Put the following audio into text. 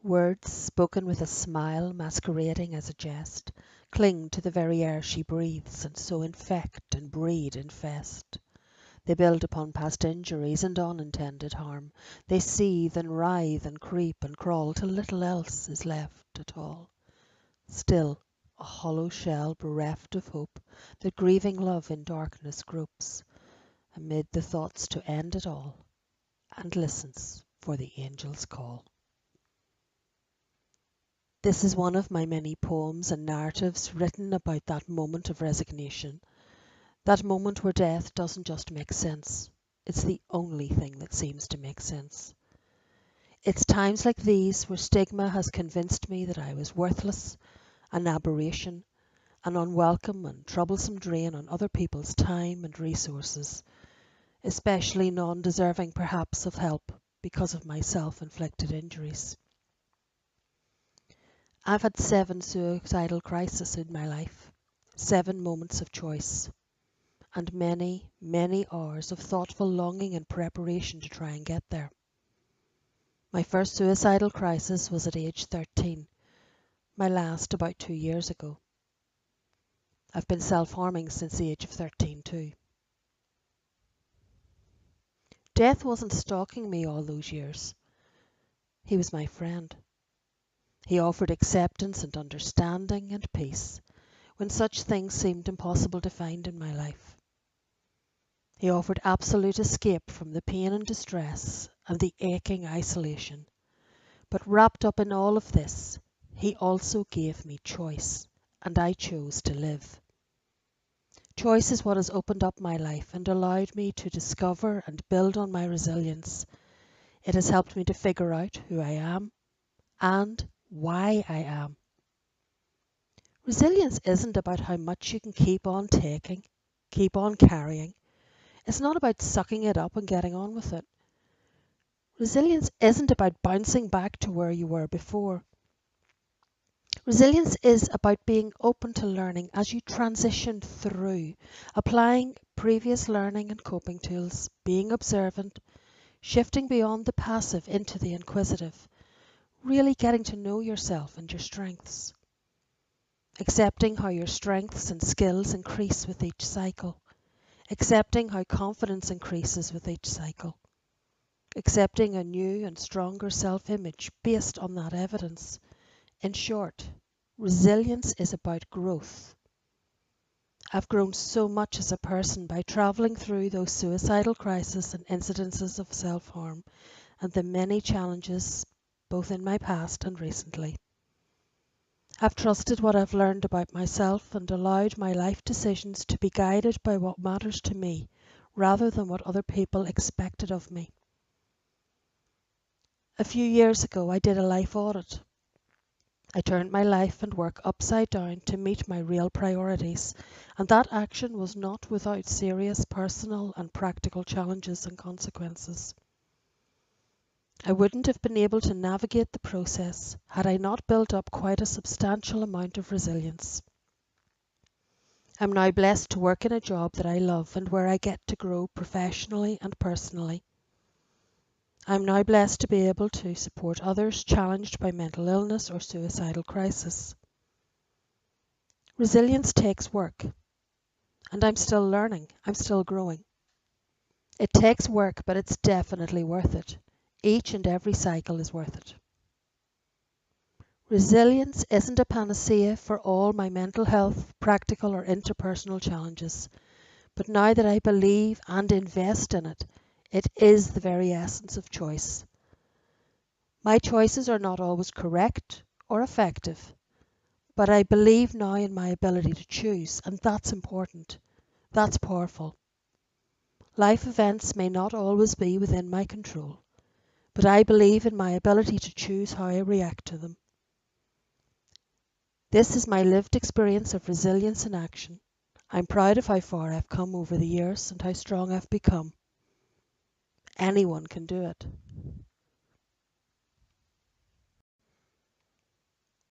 Words spoken with a smile masquerading as a jest cling to the very air she breathes and so infect and breed infest. They build upon past injuries and unintended harm. They seethe and writhe and creep and crawl till little else is left at all. Still, a hollow shell bereft of hope that grieving love in darkness gropes amid the thoughts to end it all and listens for the angel's call. This is one of my many poems and narratives written about that moment of resignation, that moment where death doesn't just make sense, it's the only thing that seems to make sense. It's times like these where stigma has convinced me that I was worthless, an aberration, an unwelcome and troublesome drain on other people's time and resources, especially none deserving perhaps of help because of my self-inflicted injuries. I've had 7 suicidal crises in my life, 7 moments of choice, and many, many hours of thoughtful longing and preparation to try and get there. My first suicidal crisis was at age 13, my last about 2 years ago. I've been self-harming since the age of 13 too. Death wasn't stalking me all those years. He was my friend. He offered acceptance and understanding and peace when such things seemed impossible to find in my life. He offered absolute escape from the pain and distress and the aching isolation. But wrapped up in all of this, he also gave me choice, and I chose to live. Choice is what has opened up my life and allowed me to discover and build on my resilience. It has helped me to figure out who I am and why I am. Resilience isn't about how much you can keep on taking, keep on carrying. It's not about sucking it up and getting on with it. Resilience isn't about bouncing back to where you were before. Resilience is about being open to learning as you transition through, applying previous learning and coping tools, being observant, shifting beyond the passive into the inquisitive, really getting to know yourself and your strengths. Accepting how your strengths and skills increase with each cycle. Accepting how confidence increases with each cycle. Accepting a new and stronger self-image based on that evidence. In short, resilience is about growth. I've grown so much as a person by travelling through those suicidal crises and incidences of self-harm and the many challenges both in my past and recently. I've trusted what I've learned about myself and allowed my life decisions to be guided by what matters to me rather than what other people expected of me. A few years ago, I did a life audit. I turned my life and work upside down to meet my real priorities, and that action was not without serious personal and practical challenges and consequences. I wouldn't have been able to navigate the process had I not built up quite a substantial amount of resilience. I'm now blessed to work in a job that I love and where I get to grow professionally and personally. I'm now blessed to be able to support others challenged by mental illness or suicidal crisis. Resilience takes work, and I'm still learning, I'm still growing. It takes work, but it's definitely worth it. Each and every cycle is worth it. Resilience isn't a panacea for all my mental health, practical or interpersonal challenges, but now that I believe and invest in it, it is the very essence of choice. My choices are not always correct or effective, but I believe now in my ability to choose, and that's important. That's powerful. Life events may not always be within my control, but I believe in my ability to choose how I react to them. This is my lived experience of resilience in action. I'm proud of how far I've come over the years and how strong I've become. Anyone can do it.